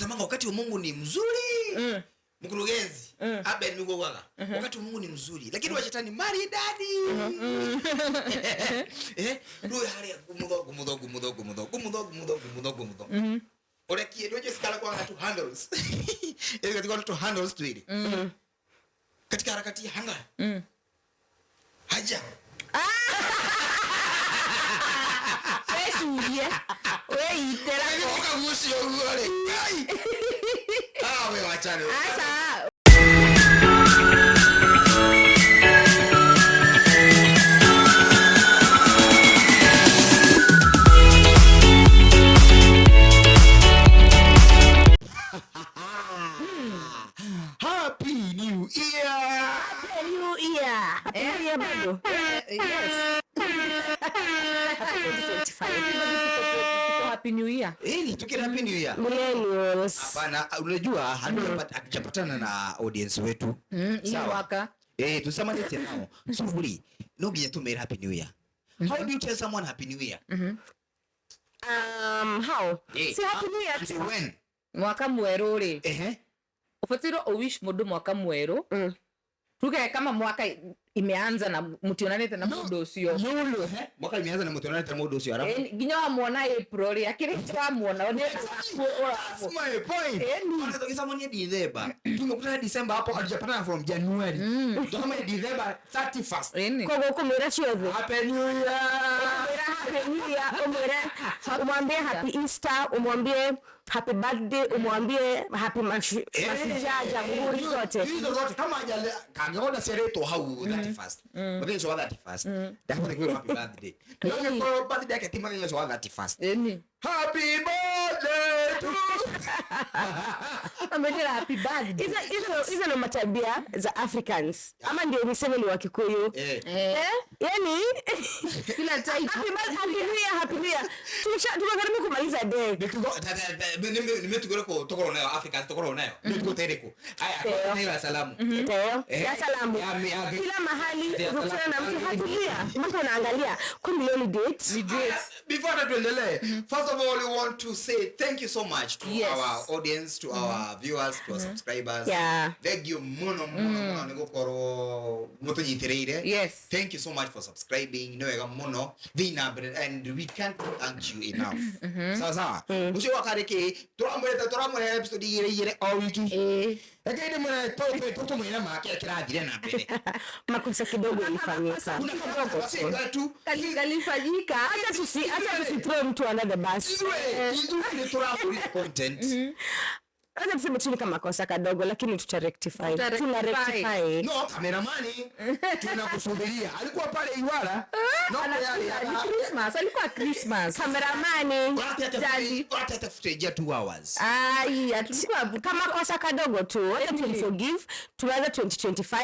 Tunasemanga wakati wa Mungu ni mzuri. Mkurugenzi Abel Migogwaga. Wakati wa Mungu ni mzuri, lakini wa shetani maridadi. Ndio hali ya gumudo. Ora kidogo sikala kwa watu handles. Ile katika watu handles tu ile. Katika harakati ya hanga. Haja. Wewe itera kwa musi yule. Wewe wachane. Asa Happy New Year. Happy New Year. Year bado. Yes. Happy New Year. Ni tukira Happy New Year. Millennials. Hapana, unajua hatujapatana na audience wetu. Sawa waka. Tusamani tena. Sufuri. No giya to Happy New Year. How do you tell someone Happy New Year? How? Si Happy New Year to when? Mwaka mweru ri. Ufatiro wish mundu mwaka mweru. Tuge kama mwaka imeanza na mutionanete na mundu ucio. Yulu mwaka imeanza na mutionanete na mundu ucio arafu. Ginya wa muona April akiri twamuona one. That's my point. Ona tokisa mwenye December. Tumekutana December hapo hatujapatana from January. Kama December 31st. Kogo kumira ciothe. Happy New Year. Happy New Year umwambie happy Easter, umwambie happy birthday, umwambie happy mashijaja nguri zote. Hizo zote kama kangeona sereto hau 31st. Mwenye so 31st. Dakika kwa happy birthday. Ndio birthday yake timanga so 31st. Happy birthday to Amejira happy birthday. Hizo ndo matabia za Africans. Ama ndio niseme ni wa Kikuyu. Yaani kila time happy New Year. Tumekaribia kumaliza day. Nimetugora kwa tokoro nayo Africans tokoro nayo. Ndio tereko. Haya, kwa salamu. Ya salamu. Kila mahali ukutana na mtu happy New Year. Mtu anaangalia kwa milioni dates. Before that tuendelee, first of all we want to say thank you so much to our audience, to our viewers, to our subscribers. Thank you mono ngokoro mutunyitireire. Yes. Thank you so much for subscribing. Wega mono and we can't thank you enough. Sasa musho wakareke turamweta episode yire all wiki. Lakini mwana toto mwana makia kirathire na mbere. Makosa kidogo ilifanyika. Kuna kidogo tu kalifanyika. Acha throw mtu another bus. Content. Acha tuseme tu kama makosa kadogo lakini tutarectify. Tuna rectify. No, kameramani tunakusubiria. Alikuwa pale Iwala. No, Christmas, alikuwa Christmas. Kameramani. Hata footage 2 hours. Tulikuwa kama kosa kadogo tu. Acha tu forgive. Tuanze 2025.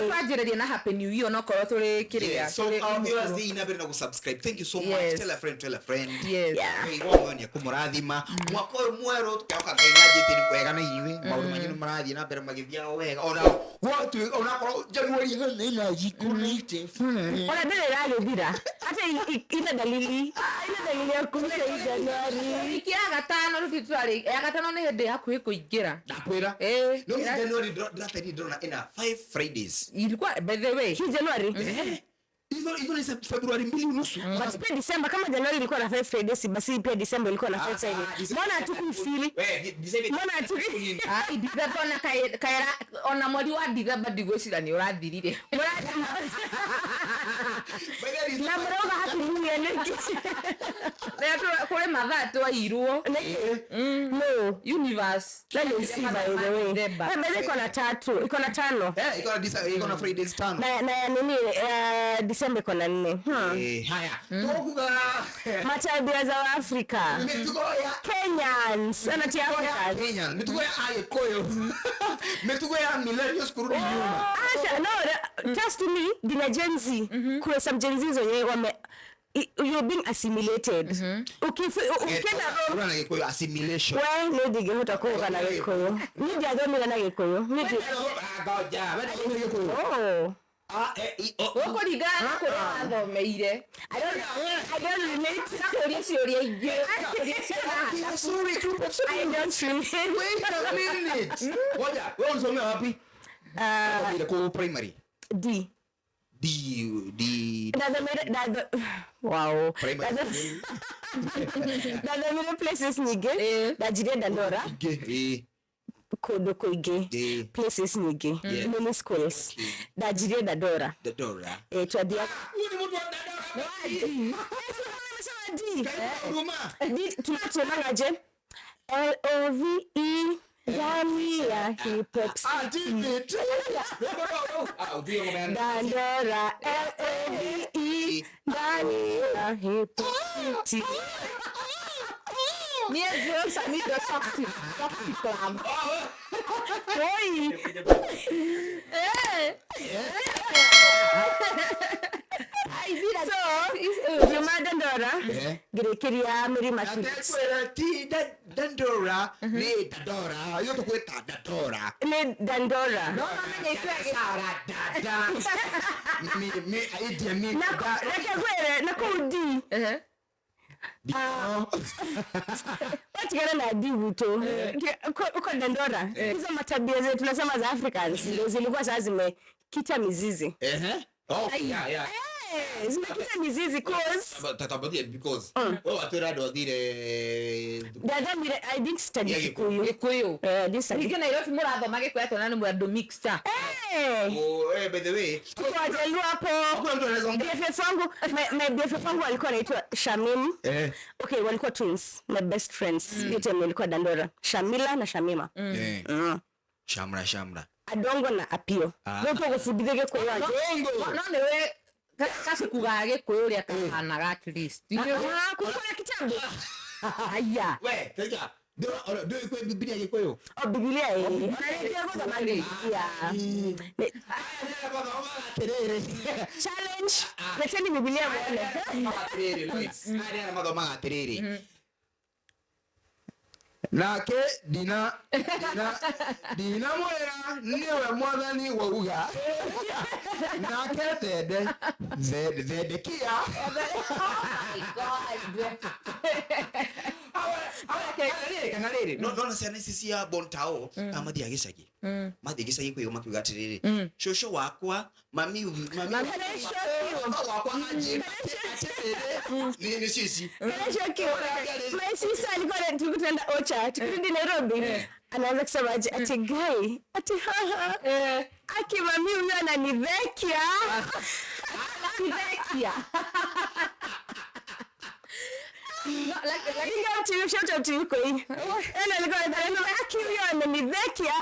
Tuajireria na Happy New Year no korwo turi kiria. So our viewers they never know subscribe. Thank you so much. Tell a friend. Yes. Ni kumurathima mwaka mweru tukoka kainyaje tini kwega na inywe maundu manyu marathie na mbere magithia wega ona watu ona ko January ina jikunite ona ndere ragithira hata ina dalili ya kumira January ikia gatano rutitwari ya gatano ni hindi hakuhi kuingira ndakwira no January dratani ndona ina 5 Fridays ilikuwa by the way January Hivyo ni February 2.5. Basi pia December kama January ilikuwa na 5 Fridays basi pia December ilikuwa na 5 Fridays. Mbona hatukufili? Mbona hatukufili? December na kaira ona mwezi wa December digocira ni urathirire. Na mroga hakuruya niki. Na kule mathatu airwo. No, universe. Let me see by the way. Mbele iko na 3, iko na 5. Iko na Fridays 5. Na nini December iko na 4. Haya. Tokuga matabia za Afrika. Kenyans, anatia Afrika. Kenyans, mitugo ya Ayekoyo. Mitugo ya millennials kurudi nyuma. No, just me, the Gen Z. Kuna some Gen Zs wenyewe you're being assimilated. Ukenda na Gikuyu assimilation. Wewe ndio utakuwa na Gikuyu. Mimi ndio na Gikuyu. Mimi ngoja, wewe ni Gikuyu. Oko ligana kwa athomeire. I don't relate na kuri ciuria ingi. Sorry, I don't relate. wait a minute. Ngoja, wewe unasomea wapi? Kwa primary. D. Wow. Primary. That's the middle places nyingi. Ndajirie Dandora. Kundu kuingi. Places nyingi. Many schools. Ndajirie Dandora. Twadia. Huyu ni mtu wa Dandora. D. Tunasemaje? LOVE ndani ya hip hop city. Dandora LOVE ndani ya hip hop city. Ni ndio samido toxic club. Oi. So, you mad Dandora? Girekeria Mirima Kids. Dandora ni Dandora. Yote kweta Dandora. Ni Dandora. No mamenye Sara dada. Me idea me. Nakagwere nakudi. Watigana na adibu tu. Uko Dandora. Hizo matabia zetu tunasema za Africans ndio zilikuwa sasa zimekita mizizi. Oh yeah. Zimekita mizizi cause tatabadia because watera ndo dire dada mire I didn't study Kikuyu. This study. Nigena Nairobi murathoma Gikuyu to nani murado mixture. By the way, kwa jelu hapo. Hakuna mtu anaweza ongea. BFF wangu alikuwa anaitwa Shamim. Okay, walikuwa twins, my best friends. Yote walikuwa Dandora. Shamila na Shamima. Shamra. Adongo na Apio. Wote kufudithege kwa hiyo. Adongo. No newe kasi kugage kuyoria kana at least. Kuna kitabu. Aya. We, tega. Do iko Biblia yako hiyo. Biblia hii. Ndio kwa zamani. Challenge. Leteni Biblia muone. Ana madoma terere. Nake dina mwera niwe mwathani wa uga. Nake tede kia. Oh my god. Kanarere no sana sisi ya bontao amathi agicagi mathi gicagi kwiyo makiuga atiriri shosho wakwa mami wakwa aje ni sisi my sister alikuwa tukutenda Ocha tukirudi Nairobi anaanza kusema ati guy ati haha aki mami huyu ananivekia No, like you shout out to you koi. Alikuwa anasema akivyo amenivekia.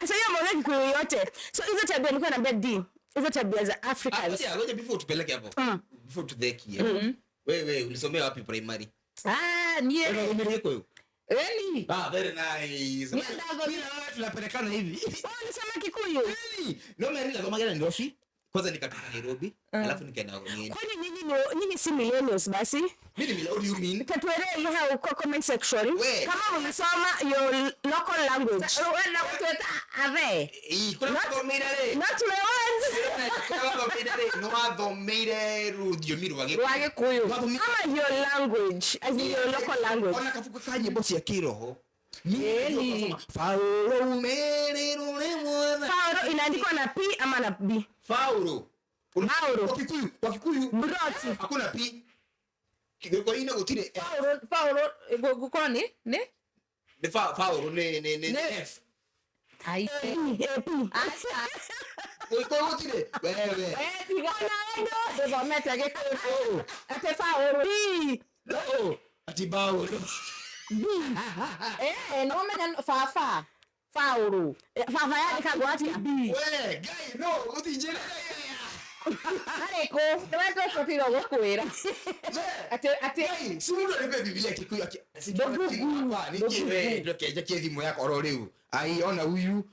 So hiyo mwezi kwa yote. So hizo tabia nilikuwa naambia D. Hizo tabia za Africans. Ngoja before tupeleke hapo. Before tudheki. Wewe ulisomea wapi primary? Nie. Ulisomea kwa hiyo. Really? Very nice. Mimi tunapelekana hivi. Ulisoma Kikuyu. Really? No mimi nilisoma Nairobi. Kwanza nikatoka Nairobi, alafu nikaenda Ngeni. Kwani nyinyi si millennials basi? Mimi what do you mean? Tatuelewe hao kwa comment section. Kama unasoma your local language. Wewe kutoka ave. Kuna komire. Not my words. Kuna komire. No athomire rudio Wage Kuyu. Kama your language, as in your local language. Ona kafuka kanye bosi ya kiroho. Fauro inaandikwa na P ama na B? Fauro. Kwa Kikuyu. Broti. Hakuna P. Kwa ina gutire Fauro gukora ni? Ni Fauro ni F. Ai. Asa. Kwa gutire. Wewe. Ndio meta Gikuyu. Ate Fauro. B. Ati Bauro. No menya fafa. Fauro. Fafa yake kagwa ati B. Wewe, guy, no, utijere. Areko, ndio tutiro gukwira. Ate Sumundo ni Biblia Kikuyu ati. Hapa ni kiwe ndio keje thimu yako ro riu. Ai ona huyu.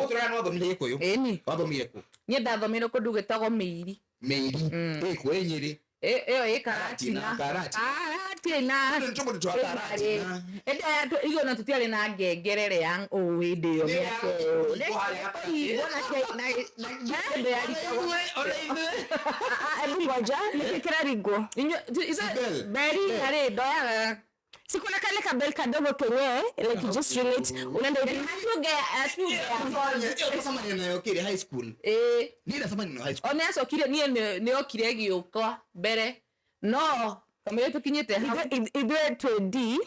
Otura no thomire Gikuyu. Eni. Wathomire ku. Nye ndathomire kundu gitagwo Meiri. Meiri. Kwenyiri. Karatina. Ndio mtu wa Karatina. Hiyo na tutiale na ngengerere yang owide yo yake. Ngoja nikikira rigo. Beri are doya. Sikuna kale kabel kadogo kenye like you just ring it unaenda atuge kama ninayo kile high school nila kama ninayo high school oneso kile ni okire giuko bere no kama yetu kinyete idwe to D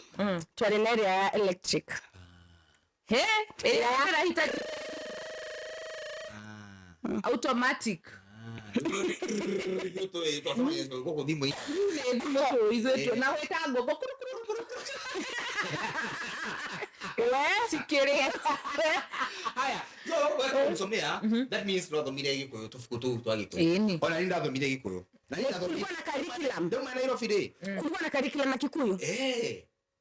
to an area electric era hitaji automatic koko dimo hizo na wetango sikere haya so msomea that means no domire gikoyo tufukutu twagikoyo ona linda domire gikoyo na linda domire kuna curriculum ndio maana hilo fide kulikuwa na curriculum ya Kikuyu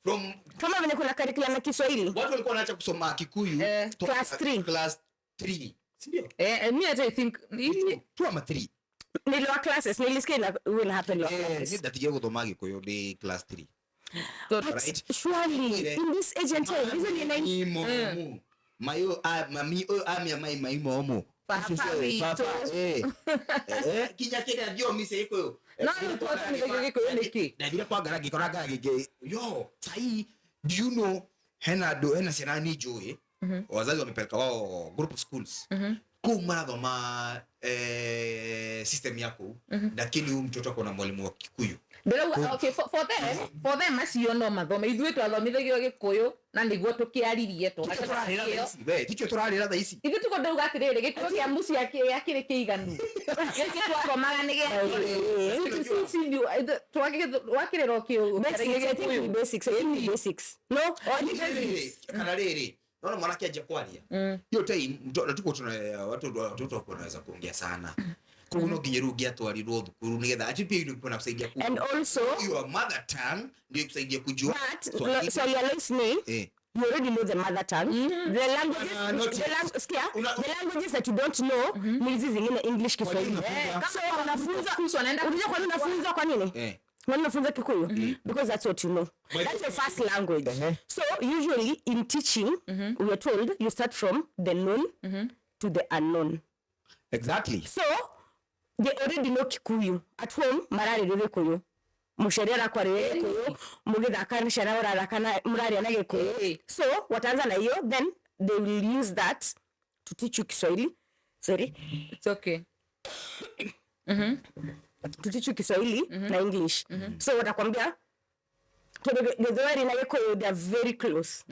from kama vile kuna curriculum ya Kiswahili watu walikuwa wanaacha kusoma Kikuyu class 3 sindio me I think tu ama 3 niliwa classes nilisikia will happen ni datige gutoma Gikuyu ni class 3 right surely in this age and time isn't it like mayo mami mai momo kinya kile ndio mise iko no toto ni Gikuyu niki na bila kwa garagi koraga gige yo sai do you know hena sina ni joy wazazi wamepeleka wao group of schools kuma thoma system yako lakini huyu mtoto ako na mwalimu wa Kikuyu okay for them asio no mathome ithuĩ twathomithagio Gikuyu na niguo tukiaririe to ticho turarira tha ici ithuĩ tuko ndauga atirĩrĩ Gikuyu kĩa mucia kĩrĩ kĩiganu gĩkĩ twathomaga nĩ gĩa twakĩrĩrwo kĩu basics no kana rĩrĩ naona mwanake aje kwaria hiyo time tuko tuna watoto wanaweza kuongea sana kuno ginyerugia twarirwo thukuru nigetha atipia ile kuna kusaidia ku and also your mother tongue ndio kusaidia kujua so you're listening you already know the mother tongue the languages the languages that you don't know ni hizi zingine English Kiswahili kama unafunza unajua kwa nini unafunza kwa nini unafunza Kikuyu because that's what you know that's your first language so usually in teaching we are told you start from the known to the unknown exactly so they already know Kikuyu at home marari Gikuyu musherera kwa Gikuyu mugithaka shana urarakana murari na Gikuyu so wataanza na hiyo then they will use that to teach you Kiswahili sorry it's okay to teach you Kiswahili na English so watakwambia Githweri na Gikuyu they are very close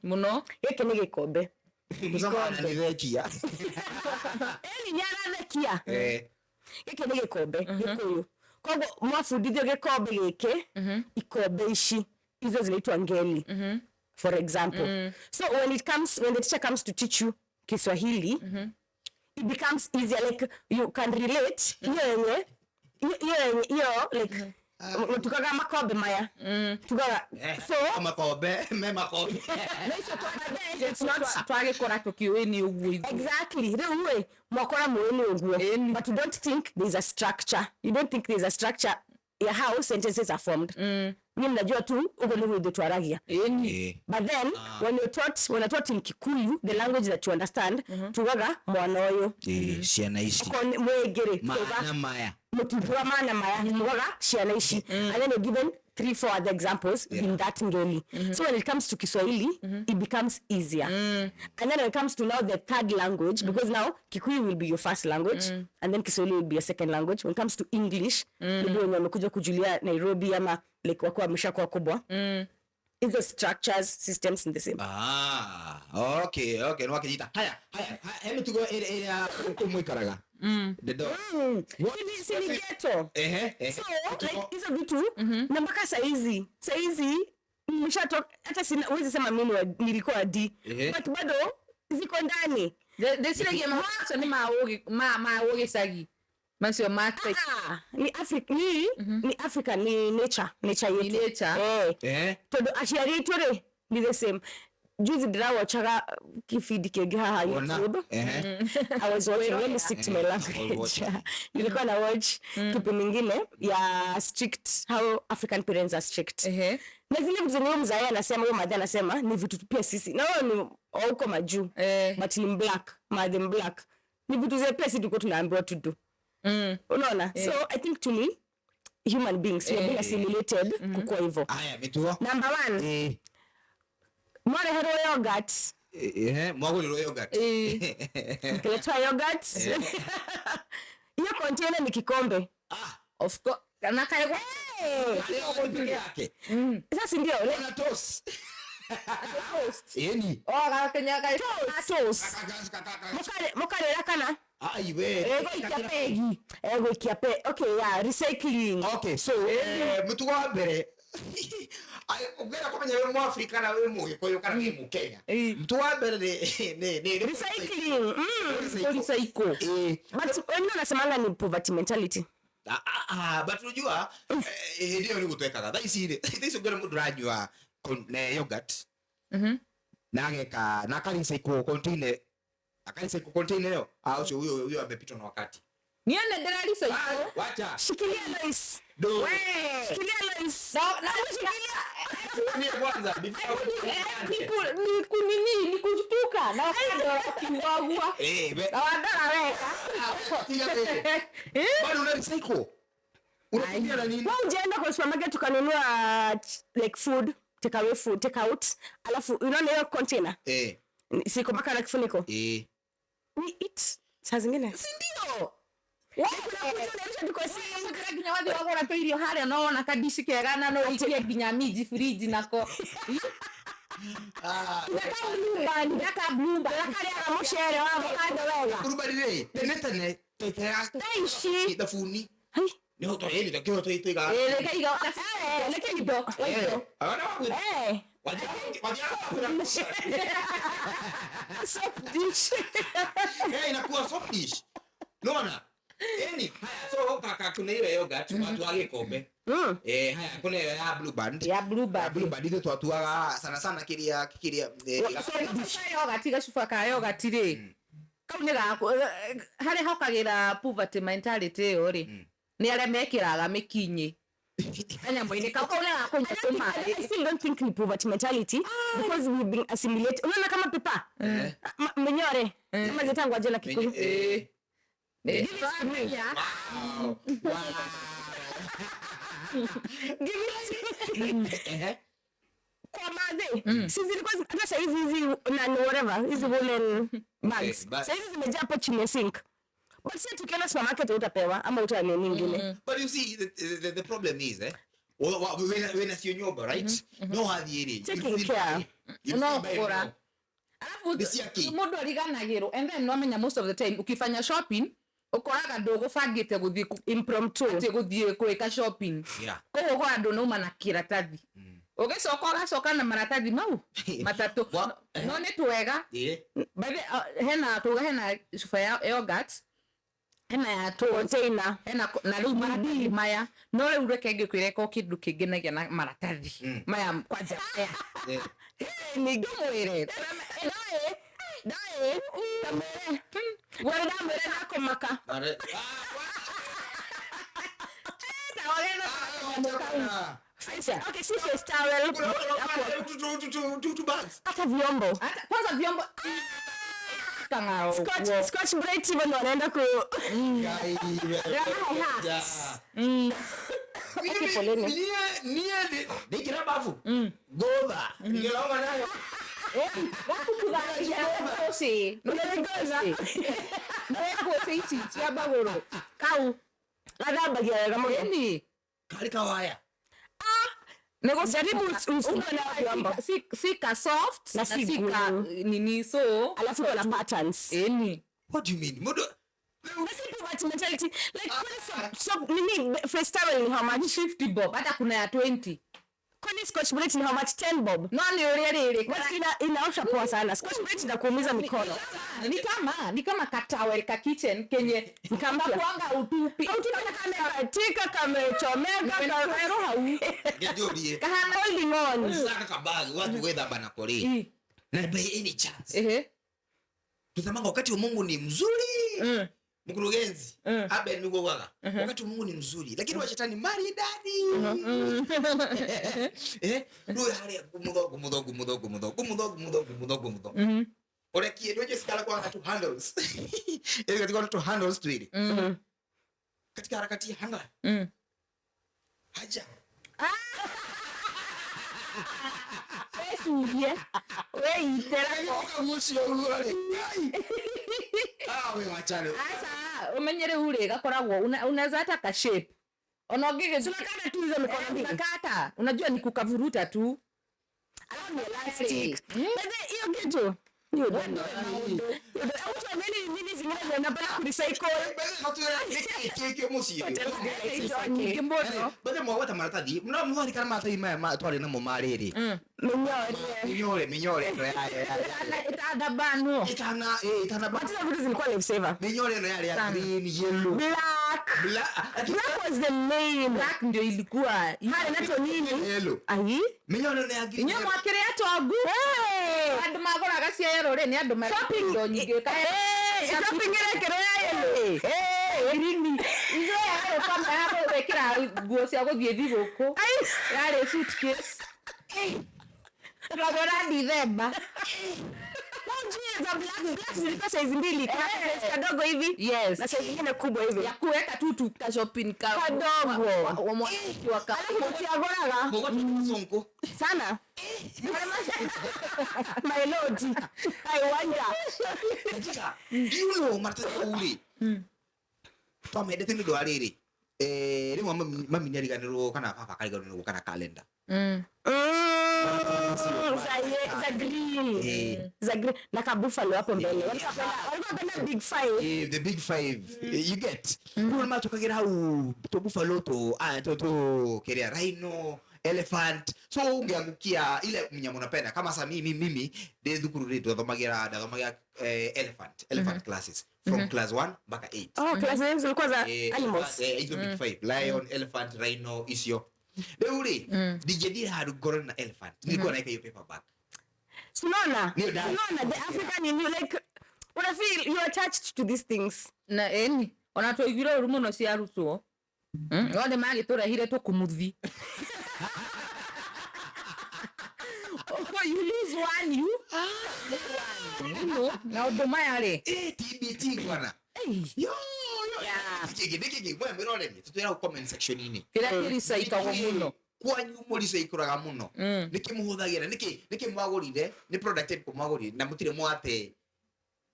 muno yeke ni gikombe kusema ni thekia ni nyara thekia yeke ni gikombe Gikuyu kogo mwafundithio gikombe gike ikombe ici hizo zinaitwa ngeli for example so when the teacher comes to teach you Kiswahili it becomes easier like you can relate hiyo like tukaga makombe maya tukaga so makombe it's not twage kora tukiweni uguo exactly rewe mwakora muweni uguo but you don't think there's a structure your how sentences are formed mimi najua tu uko ndivyo ndio twaragia but then when you're taught in Kikuyu the language that you understand tukaga mwana oyo ciana ici mwegere maana maya mutubwa maana maya mwaga ciana ici and then you're given 3-4 other examples in that ngeli so when it comes to Kiswahili it becomes easier and then when it comes to now the third language because now Kikuyu will be your first language and then Kiswahili will be your second language when it comes to English ndio wamekuja kujulia Nairobi ama like wako ameshakuwa kubwa hizo structures systems in the same okay no wakijita haya hebu tugo ile kumwikaraga dedo sini ghetto so like hizo vitu na mpaka saizi nimeshatoka hata sina uwezi sema mimi nilikuwa D but bado ziko ndani desile game so ni maoge sagi masio mate ni Africa ni Africa ni nature yetu todo ashari tore ni the same juzi ndirawachaga kifidi kege haha YouTube. I was watching, let me stick to my language. Nilikuwa na watch kipi mingine ya strict, how African parents are strict. Na zile vitu zenye mzae anasema, huyo madhe anasema ni vitu pia sisi. Na wao ni huko majuu, but ni black, madhe black. Ni vitu zile pia sisi tuko tunaambiwa to do. Unaona? So I think to me, human beings, we are being assimilated kukua hivyo. Haya, mituo. Number 1. Mwale hero yogurt. Mwagulilo yogurt. Kiletwa yogurt. Hiyo container ni kikombe. Of course. Na kaiwa. Yake. Sasa ndio. Ona toast. Toast. Yeni. Kenya kai Toast. Mukale rakana. Aiwe. Ego ikiape. Okay, yeah, recycling. Okay, so mtu wa mbere ugera kumenya wewe mu Afrika na wewe mu Gikuyu kana wewe mu Kenya. Mtu wa mbere ni recycling. Recycle. But wengine wanasemanga ni poverty mentality. But unajua ndio ni gutwekaga. That is ugera mundu ranywa yogurt. Na ageka na kali recycle container. Akaisa container leo. Sio huyo amepitwa na wakati. Niende ndera recycle. Wacha. Shikilia Lois. Shikilia Lois. Na shikilia. Ni kwanza. Ni kushtuka na wakati kiwagwa. Na wadara weka. Bado una recycle. Unafikia nini? Wewe unaenda kwa supermarket tukanunua like food, take away food, take out. Alafu unaona hiyo container? Siko mpaka na kifuniko. We eat. Saa zingine. Si ndio? Kuna watu wako na toirio hali anaona kadishi kegana no ikie ginya miji fridge nako. Ndaka blumba kali ya mshere wa avocado wega. Kurubarire. Tenetane. Taishi. Itafuni. Ni hoto hili takio to itiga. Lekaiga. Lekaido. Ana wapi? Waje soft dish. Inakuwa soft dish. Unaona? So kaka kuna ile yogurt watu agekombe. Haya kuna ya blue band. Ya blue band. Blue band ile twatuaga sana kikiria yogurt gashufa ka yogurt ri. Kaune gako hari hokagira poverty mentality ori. Ni ale mekiraga mikinyi. I still don't think ni poverty mentality because we've been assimilated. Unaona kama pepa? Mnyore. Kama zetangwa jela Kikuyu. Kwa madhe. Sisi zilikuwa hata sasa hizi na whatever, hizi woolen bags. Sasa hizi zimejaa hapo chini ya sink. But sasa tukienda supermarket utapewa ama utanunua nyingine. But you see the problem is when as your nyoba, right? No hadi ile. Taking care. No kora. Alafu mundu ariganagiro and then no amenya most of the time ukifanya shopping ukoraga ndogo fangite guthie impromptu ati guthie kweka shopping. Kogo kwa ndo no mana kiratathi. Ugicoka na maratathi mau matatu. No ni twega. Babe hena sufa ya yogurt. Hena ya container, hena na riu maratathi maya no riu reke ngikwireka kindu kingenagia na maratathi maya kwanja ni ngomwire dae kamere wala mere nako maka okay see face towel two bags hata vyombo kwanza vyombo kangao scotch brite hivyo ndo wanaenda ku Nikira bafu. Goda. Ngilaonga nayo. Waku kugaia kosi. Unagoza. Ndio sisi tia bagoro. Kau. Ladaba gia kama ni kali kawaya. Nego jaribu usione vyombo. Sika soft na sika nini so alafu kuna patterns. What do you mean? Modo poverty mentality like so nini first towel ni how much? 50 bob. Hata kuna ya 20. Kwani scotch brite ni how much? 10 bob. No ni ile but inaosha poa sana. Scotch brite inakuumiza mikono. Ni kama katawel ka kitchen kenye kama kuanga utupi. Tika kamechomeka kama roho. Ndio Kahana holding on. Saka kabagi watu weather bana kori. na by any chance tutamanga wakati wa Mungu ni mzuri mkurugenzi Abel niko waga wakati wa Mungu ni mzuri lakini wa shetani mari dadi ndio hali gumudogo ora kiendoje sikala kwa watu handles ile katika watu handles tu ile katika harakati ya hanga haja Wewe asa umenyere ule gakoragwo unaweza hata ka shape ona ngige tunakata tu hizo mikono mbili unakata unajua ni kukavuruta tu alafu ni elastic bebe hiyo kitu hiyo ndio auto mimi zingine zinapenda kurecycle keke musio kimbono bade mwata maratadi mna mwari kana mata ma twale na momariri minyore itada bano itana but the vitu zilikuwa life saver minyore no yale ya green yellow black was the main black ndio ilikuwa hali nato nini yellow ahi minyore no ya green inyo mwakire atogu andu magora gacia yero ri ni andu shopping nyingi ka shopping ile kero ya yellow green izo ya kama hapo wekira nguo cia guthie thigũkũ yari suitcase Tunagora December. Za black zilikuwa size mbili kadogo hivi. Yes. Na size nyingine kubwa hivi. Ya kuweka tu ka shopping kadogo. Wa mwaki wa ka. Alafu kiagoraga. Mbogo sonko. Sana. My lord. I wonder. You know matata uri. Twamedete mido ariri. Rimwe mami nyariganirwo kana papa kariganirwo kana calendar. Za green. Za green. Na kabuffalo hapo mbele. Walikuwa big five. The big five. You get. Kulma tukagira hau to buffalo to keria rhino, elephant. So ungeangukia ile mnyama unapenda kama sasa mimi de dhukuru redo thomagira elephant classes from class 1 mpaka 8. Oh, class 1 zilikuwa za animals. Hizo big five. Lion, elephant, rhino, isio. Deuri, DJ had gone na elephant. Nilikuwa naika hiyo paperback. Sunona, the African in you, like, what I feel, you're attached to these things. Na eni, ona tuigire uru muno cia arutwo. Wale magi turehire tukumuthi. Oh, you lose one, you? No, na uduma yale. TBT bwana. Yo. Kiki bwana mirole ni tutera comment section ini. Kila kirisa ikawo muno. Kwa nyumuri se ikuraga muno. Niki muhuthagira niki mwagurire ni product ko mwagurire na mutire mwate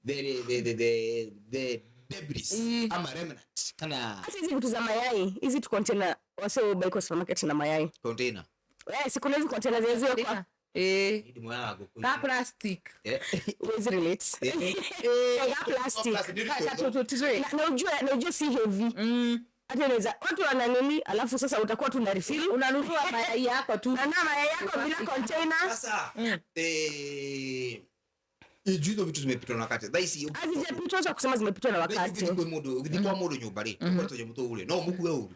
the debris ama remnant kana hizi vitu za mayai hizi tu container wasio buy kwa supermarket na mayai container siku hizi container zile kwa ni mwago ka plastic is relate ya plastic na ujue si heavy hata inaweza watu wana nini alafu sasa utakuwa tu na refill unanunua mayai yako tu na mayai yako bila container sasa Ijuzo vitu zimepitwa na wakati. Daisi hazijapitwa cha kusema zimepitwa na wakati. Ukidikwa modo nyumba ri. Kwa toje mto ule. No muku wewe.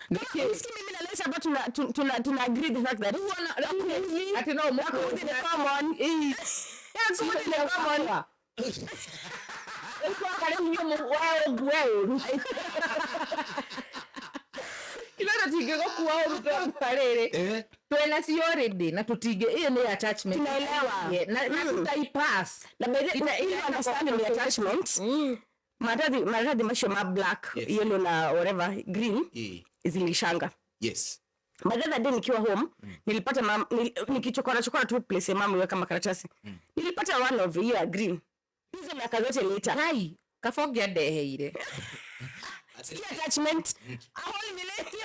Niki mimi na Lesa hapa tuna agree the fact that ati no muku the common yes the common kwa kale mnyomo wewe Kila tige gokuwa uruto parere. Twena si already na tutige hiyo ni attachment. Tunaelewa. Na tutaipass. Na ile understand the attachment. Maradhi mashoma black, yellow na whatever green zilishanga. Yes. But the other day nikiwa home nilipata nikichokora tu place mama iweka makaratasi. Nilipata one of hiyo green. Hizo miaka zote later. Hai, kafogia deheire. Attachment ahoi milete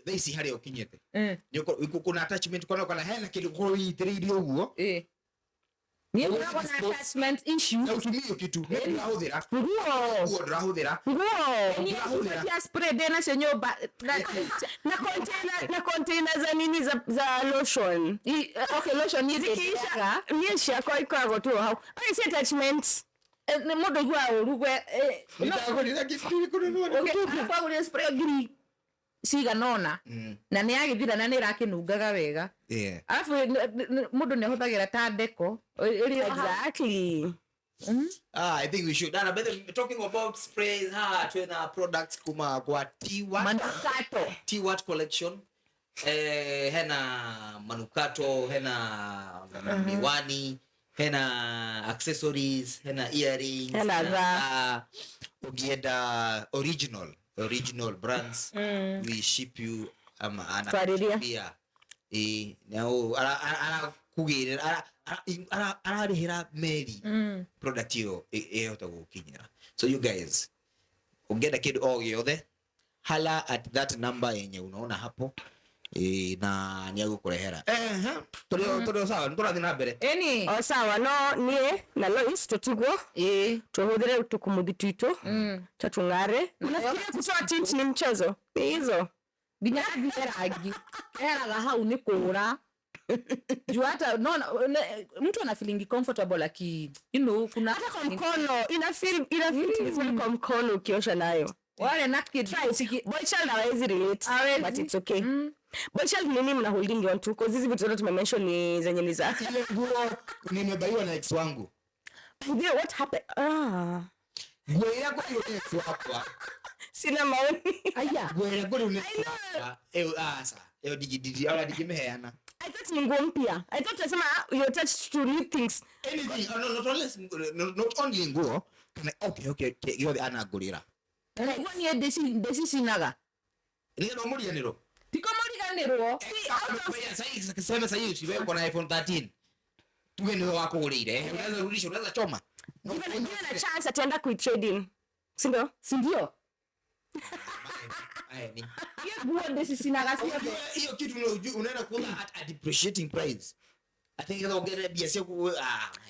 they see hari okinyete niko kuna attachment kana hena kidu ko itiririo guo ni kuna attachment issue na utumio kitu ndahudhira nguo ndahudhira ni ya spray dena senyoba na container za nini za lotion okay lotion ni kisha kwa iko tu how I say attachments ni modo gwa urugwe ndagorira kitu kununua okay kwa spray green ciga nona na nĩ agithira na nĩ rakinungaga wega alafu mundu nĩ huthagira ta deco exactly. I think we should. But talking about sprays, tuna products kuma kwa manukato T-Watt collection. Hena manukato, hena miwani, hena accessories, hena earrings, hena ugienda original brands. We ship you Twarĩria. now ara kugirira ararihira meri product yo ehota gukinyira. So you guys ungenda kidu o giothe hala at that number yenye unaona hapo na niagukurehera turio sawa nturathi na mbere sawa no nie na Lois tutigwo tuhudhire tukumuthi twitu tatungare unafikiria kutoa tint ni mchezo hizo binya rangi eraga hau ni kura juu hata no mtu ana feeling comfortable like kuna hata kwa mkono ina feel vizuri kwa mkono ukiosha nayo wale naked boy child hawezi relate but it's okay boy child nini mna holding on to cause hizi vitu zote tumemention ni zenye ni za nguo nimebaiwa na ex wangu what happened nguo yako hiyo ex wako sina maoni nguo yako ni asa digididi ala digimeheana I thought ni nguo mpya. I thought unasema you attached to new things. Anything. Not only nguo. Okay. You're the anagurira. Nguo ni desi sinaga. Nino muri yaniro. Tiko muri ganiro. Sema sasa hivi wewe uko na iPhone 13. Tuwe ndio wako ulile. Unaweza rudisha, unaweza choma. Given a chance ataenda kuitrade in. Sindio? Nguo desi sinaga. Hiyo kitu unaenda kuuza at a depreciating price. I think they'll get a biasia ku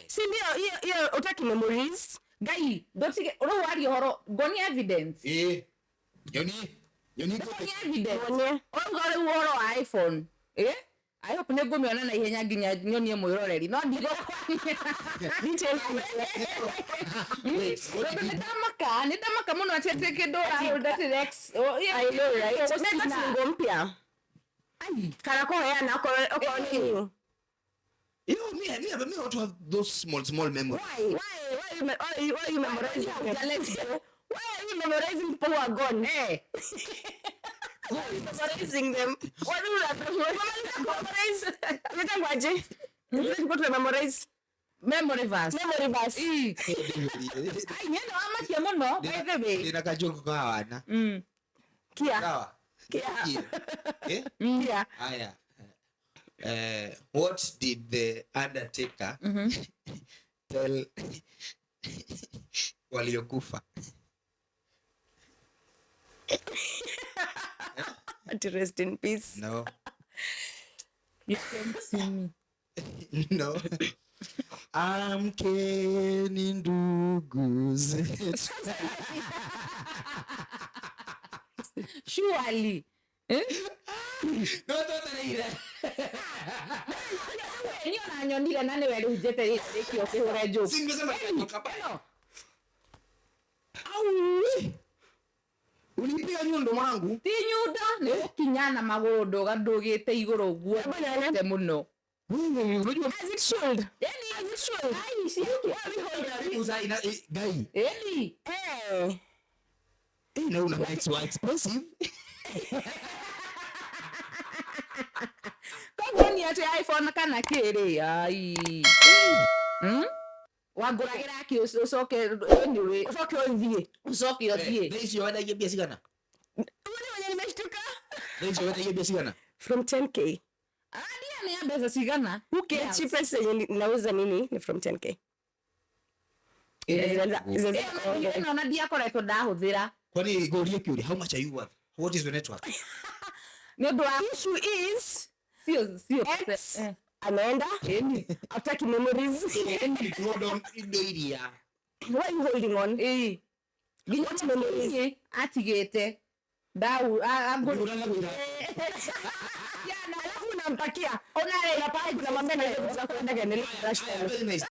sindio hiyo utaki memories gai dotige ro wari horo goni evidence yoni goni evidence ongore horo iPhone I hope ne gomi ona na ihenya ginya nyonie mwiroreri no ndigo detail nitamaka muno atete kido that Rex I know right sasa nguo mpya kana kwa yana kwa nini me want to have those small memories. Why you memorizing? Why are you memorizing people who are gone? Why are you memorizing them? Why do you memorize? What do you memorize? Memory verse. Ai nyendo ama kiamono by the way. Ina kajongo kwa wana. Kia. Kia. Aya. What did the Undertaker tell waliokufa? Rest in peace. No. You can't see me. No. Amkeni ndugu zetu. Surely. No, ile. Ni onanyonire na niwe rujete riki okihura joke. Singusema kabla. Ulipiga nyundo mwangu. Ti nyundo ni kinyana maguru ndoga ndugite iguru guo. Te muno. Unajua as it should. Ai si yake. Uza ina gai. No, una expensive. Kogoni ati iPhone kana kiri ai. Waguragira ki usoke anyway. Usoke othie. Nisi yoenda hiyo biasi kana. Wewe nimeshtuka. Nisi yoenda hiyo biasi kana. From 10k. Ni ambeza sigana. Who cares? The cheapest nauza nini ni from 10k. Na dia koreto ndahuthira. Kwani gorie kiuri, how much are you worth? What is your net worth? The issue is sio anaenda ataki memories. Hold on indo iria. What are you holding on? What memories? Atigete. Dau Unalala kuira. Alafu unampakia. Unalala pale kuna mambo yanaweza kwenda ganele crash. Very nice.